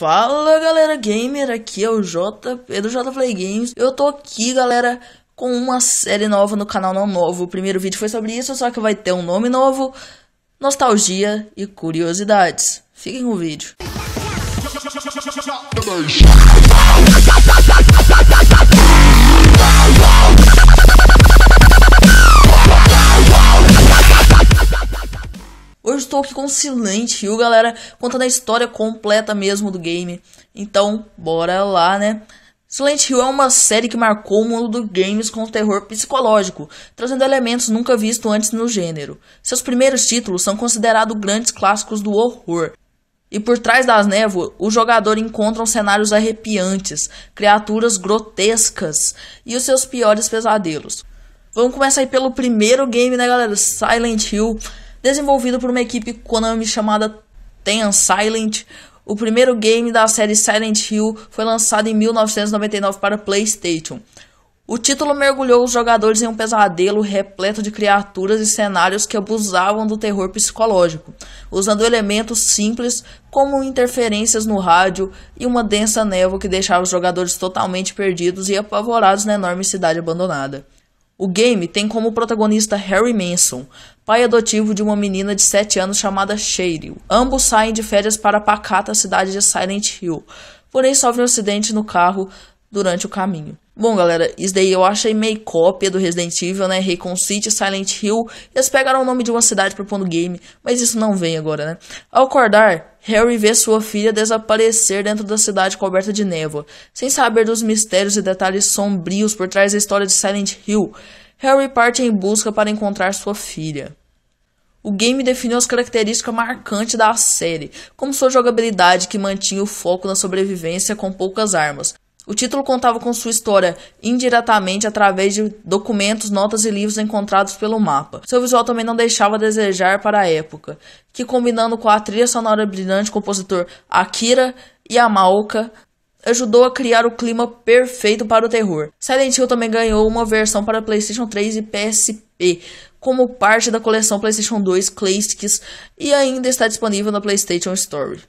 Fala galera gamer, aqui é o JP do JPlay Games. Eu tô aqui galera com uma série nova no canal, não novo. O primeiro vídeo foi sobre isso, só que vai ter um nome novo, nostalgia e curiosidades. Fiquem com o vídeo. Hoje estou aqui com Silent Hill, galera, contando a história completa mesmo do game. Então, bora lá, né? Silent Hill é uma série que marcou o mundo dos games com terror psicológico, trazendo elementos nunca vistos antes no gênero. Seus primeiros títulos são considerados grandes clássicos do horror. E por trás das névoas, o jogador encontra cenários arrepiantes, criaturas grotescas e os seus piores pesadelos. Vamos começar aí pelo primeiro game, né, galera? Silent Hill. Desenvolvido por uma equipe Konami chamada Ten Silent, o primeiro game da série Silent Hill foi lançado em 1999 para PlayStation. O título mergulhou os jogadores em um pesadelo repleto de criaturas e cenários que abusavam do terror psicológico, usando elementos simples como interferências no rádio e uma densa névoa que deixava os jogadores totalmente perdidos e apavorados na enorme cidade abandonada. O game tem como protagonista Harry Manson, pai adotivo de uma menina de 7 anos chamada Cheryl. Ambos saem de férias para a pacata cidade de Silent Hill, porém sofrem um acidente no carro durante o caminho. Bom galera, isso daí eu achei meio cópia do Resident Evil, né? Raccoon City, Silent Hill. Eles pegaram o nome de uma cidade para pôr no game, mas isso não vem agora, né? Ao acordar, Harry vê sua filha desaparecer dentro da cidade coberta de névoa. Sem saber dos mistérios e detalhes sombrios por trás da história de Silent Hill, Harry parte em busca para encontrar sua filha. O game definiu as características marcantes da série, como sua jogabilidade que mantinha o foco na sobrevivência com poucas armas. O título contava com sua história indiretamente através de documentos, notas e livros encontrados pelo mapa. Seu visual também não deixava a desejar para a época, que combinando com a trilha sonora brilhante do compositor Akira Yamaoka, ajudou a criar o clima perfeito para o terror. Silent Hill também ganhou uma versão para PlayStation 3 e PSP, como parte da coleção PlayStation 2 Classics, e ainda está disponível na PlayStation Store.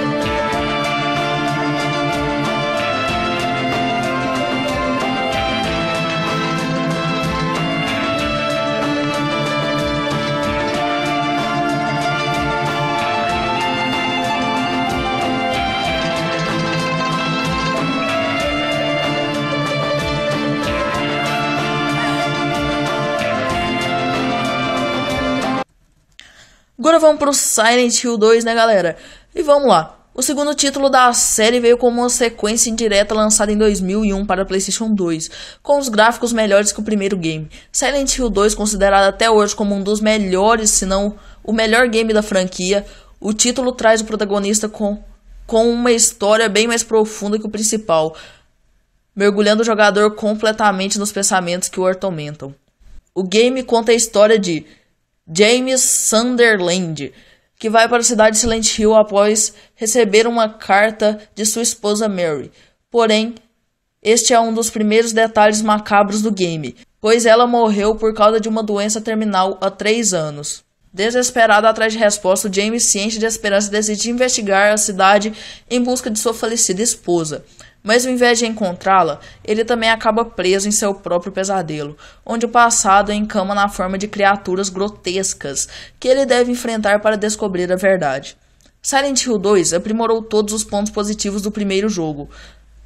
Agora vamos pro Silent Hill 2, né galera? E vamos lá. O segundo título da série veio como uma sequência indireta lançada em 2001 para PlayStation 2, com os gráficos melhores que o primeiro game. Silent Hill 2, considerado até hoje como um dos melhores, se não o melhor game da franquia, o título traz o protagonista com uma história bem mais profunda que o principal, mergulhando o jogador completamente nos pensamentos que o atormentam. O game conta a história de James Sunderland, que vai para a cidade de Silent Hill após receber uma carta de sua esposa Mary. Porém, este é um dos primeiros detalhes macabros do game, pois ela morreu por causa de uma doença terminal há 3 anos. Desesperado atrás de resposta, James, ciente de esperança, decide investigar a cidade em busca de sua falecida esposa. Mas ao invés de encontrá-la, ele também acaba preso em seu próprio pesadelo, onde o passado encama na forma de criaturas grotescas que ele deve enfrentar para descobrir a verdade. Silent Hill 2 aprimorou todos os pontos positivos do primeiro jogo,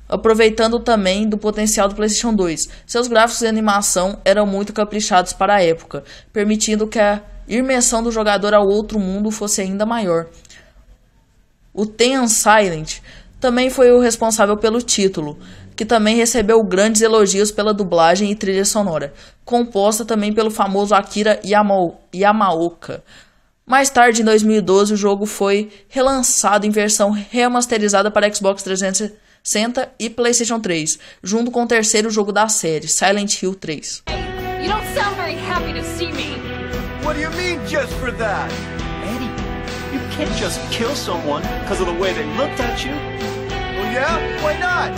aproveitando também do potencial do PlayStation 2. Seus gráficos e animação eram muito caprichados para a época, permitindo que a imersão do jogador ao outro mundo fosse ainda maior. O Ten Silent também foi o responsável pelo título, que também recebeu grandes elogios pela dublagem e trilha sonora, composta também pelo famoso Akira Yamaoka. Mais tarde, em 2012, o jogo foi relançado em versão remasterizada para Xbox 360 e PlayStation 3, junto com o terceiro jogo da série, Silent Hill 3. You don't sound very happy to see me. What do you mean just for that? Eddie, you can't just kill someone because of the way they looked at you. Well, yeah? Why not?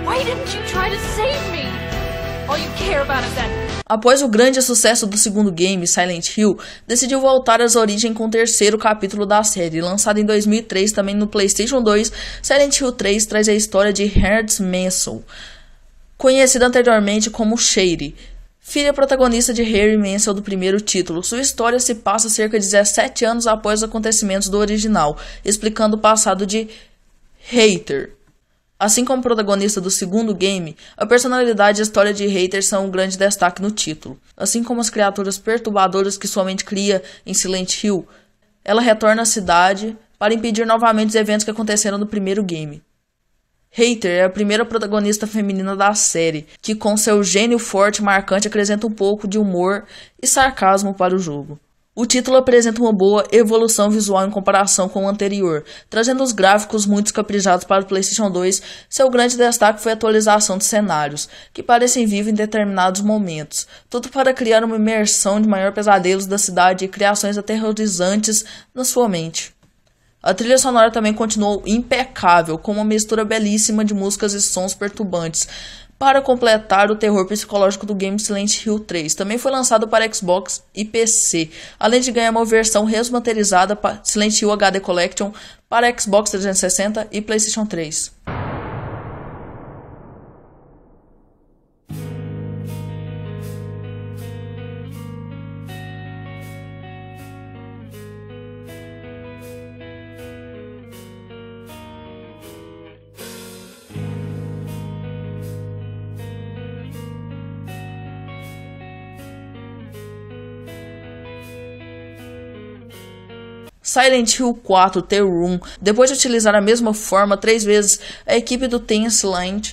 Why didn't you try to save me? All you care about is that. Após o grande sucesso do segundo game, Silent Hill decidiu voltar às origens com o terceiro capítulo da série. Lançado em 2003 também no PlayStation 2, Silent Hill 3 traz a história de Herbert Manson, conhecida anteriormente como Shady, filha protagonista de Harry Manson do primeiro título. Sua história se passa cerca de 17 anos após os acontecimentos do original, explicando o passado de Hater. Assim como o protagonista do segundo game, a personalidade e a história de Hater são um grande destaque no título. Assim como as criaturas perturbadoras que sua mente cria em Silent Hill, ela retorna à cidade para impedir novamente os eventos que aconteceram no primeiro game. Hater é a primeira protagonista feminina da série, que com seu gênio forte e marcante acrescenta um pouco de humor e sarcasmo para o jogo. O título apresenta uma boa evolução visual em comparação com o anterior, trazendo os gráficos muito caprichados para o PlayStation 2. Seu grande destaque foi a atualização de cenários, que parecem vivos em determinados momentos, tudo para criar uma imersão de maior pesadelos da cidade e criações aterrorizantes na sua mente. A trilha sonora também continuou impecável, com uma mistura belíssima de músicas e sons perturbantes, para completar o terror psicológico do game Silent Hill 3. Também foi lançado para Xbox e PC, além de ganhar uma versão remasterizada para Silent Hill HD Collection para Xbox 360 e PlayStation 3. Silent Hill 4 The Room. Depois de utilizar a mesma forma 3 vezes, a equipe do Team Silent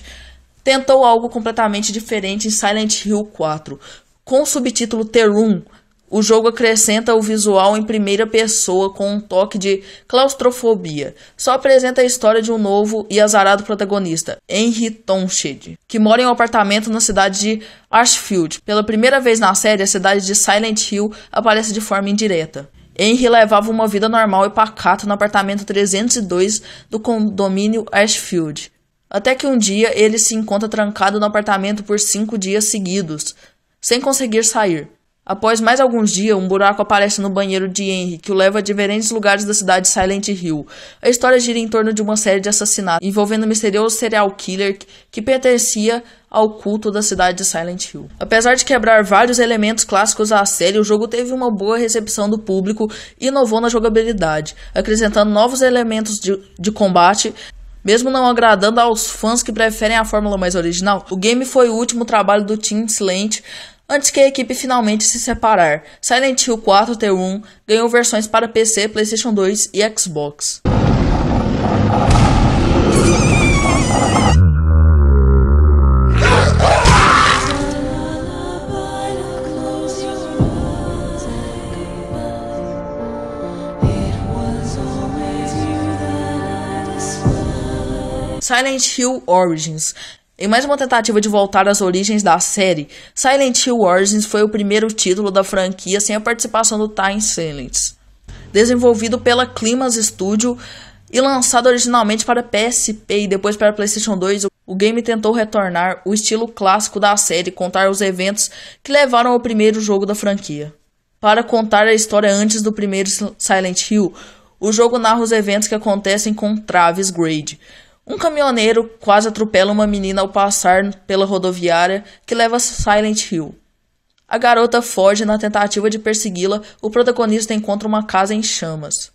tentou algo completamente diferente em Silent Hill 4. Com o subtítulo The Room, o jogo acrescenta o visual em primeira pessoa com um toque de claustrofobia. Só apresenta a história de um novo e azarado protagonista, Henry Townshend, que mora em um apartamento na cidade de Ashfield. Pela primeira vez na série, a cidade de Silent Hill aparece de forma indireta. Henry levava uma vida normal e pacata no apartamento 302 do condomínio Ashfield. Até que um dia ele se encontra trancado no apartamento por 5 dias seguidos, sem conseguir sair. Após mais alguns dias, um buraco aparece no banheiro de Henry, que o leva a diferentes lugares da cidade de Silent Hill. A história gira em torno de uma série de assassinatos, envolvendo um misterioso serial killer que pertencia ao culto da cidade de Silent Hill. Apesar de quebrar vários elementos clássicos à série, o jogo teve uma boa recepção do público e inovou na jogabilidade, acrescentando novos elementos de combate. Mesmo não agradando aos fãs que preferem a fórmula mais original, o game foi o último trabalho do Team Silent antes que a equipe finalmente se separar. Silent Hill 4 The Room ganhou versões para PC, PlayStation 2 e Xbox. Silent Hill Origins. Em mais uma tentativa de voltar às origens da série, Silent Hill Origins foi o primeiro título da franquia sem a participação do Team Silent. Desenvolvido pela Climax Studio e lançado originalmente para PSP e depois para PlayStation 2, o game tentou retornar o estilo clássico da série e contar os eventos que levaram ao primeiro jogo da franquia. Para contar a história antes do primeiro Silent Hill, o jogo narra os eventos que acontecem com Travis Grade. Um caminhoneiro quase atropela uma menina ao passar pela rodoviária que leva a Silent Hill. A garota foge na tentativa de persegui-la. O protagonista encontra uma casa em chamas.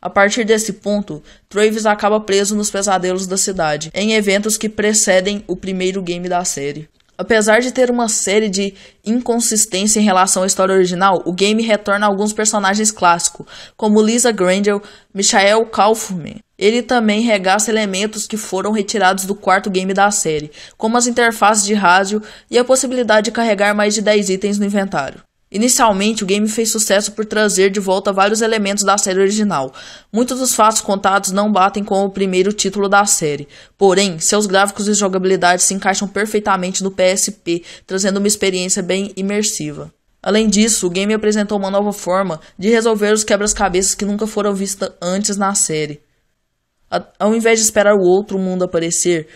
A partir desse ponto, Travis acaba preso nos pesadelos da cidade, em eventos que precedem o primeiro game da série. Apesar de ter uma série de inconsistências em relação à história original, o game retorna alguns personagens clássicos, como Lisa Grangel, Michael Kaufman. Ele também regaça elementos que foram retirados do quarto game da série, como as interfaces de rádio e a possibilidade de carregar mais de 10 itens no inventário. Inicialmente, o game fez sucesso por trazer de volta vários elementos da série original. Muitos dos fatos contados não batem com o primeiro título da série. Porém, seus gráficos e jogabilidade se encaixam perfeitamente no PSP, trazendo uma experiência bem imersiva. Além disso, o game apresentou uma nova forma de resolver os quebra-cabeças que nunca foram vistos antes na série. Ao invés de esperar o outro mundo aparecer,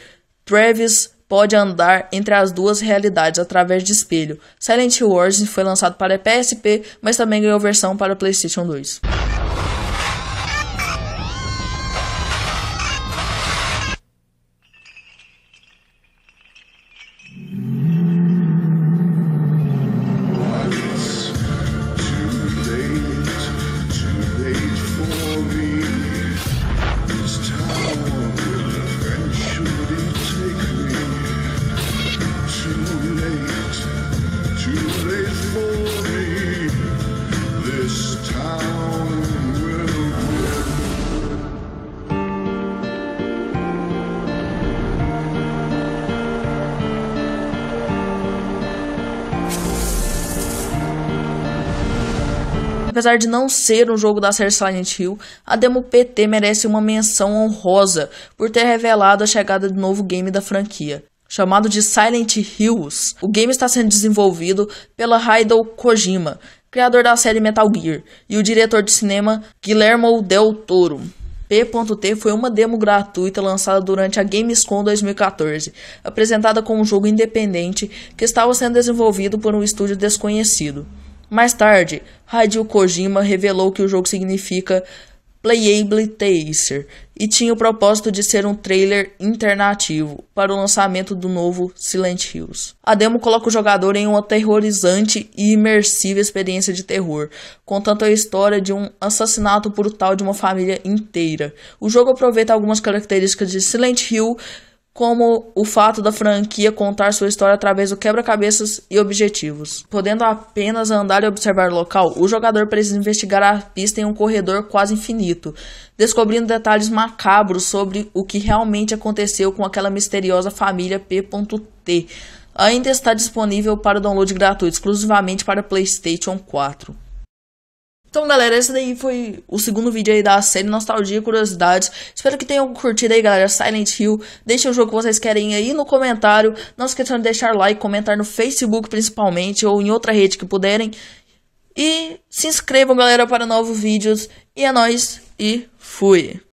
Travis pode andar entre as duas realidades através de espelho. Silent Hill Origins foi lançado para PSP, mas também ganhou versão para PlayStation 2. Apesar de não ser um jogo da série Silent Hill, a demo PT merece uma menção honrosa por ter revelado a chegada do novo game da franquia. Chamado de Silent Hills, o game está sendo desenvolvido pela Hideo Kojima, criador da série Metal Gear, e o diretor de cinema Guillermo del Toro. P.T foi uma demo gratuita lançada durante a Gamescom 2014, apresentada como um jogo independente que estava sendo desenvolvido por um estúdio desconhecido. Mais tarde, Hideo Kojima revelou que o jogo significa Playable Taser e tinha o propósito de ser um trailer alternativo para o lançamento do novo Silent Hills. A demo coloca o jogador em uma aterrorizante e imersiva experiência de terror, contando a história de um assassinato brutal de uma família inteira. O jogo aproveita algumas características de Silent Hill, como o fato da franquia contar sua história através do quebra-cabeças e objetivos. Podendo apenas andar e observar o local, o jogador precisa investigar a pista em um corredor quase infinito, descobrindo detalhes macabros sobre o que realmente aconteceu com aquela misteriosa família P.T. Ainda está disponível para download gratuito, exclusivamente para PlayStation 4. Então, galera, esse daí foi o segundo vídeo aí da série Nostalgia e Curiosidades. Espero que tenham curtido aí, galera, Silent Hill. Deixem o jogo que vocês querem aí no comentário. Não esqueçam de deixar like, comentar no Facebook principalmente, ou em outra rede que puderem. E se inscrevam, galera, para novos vídeos. E é nóis, e fui!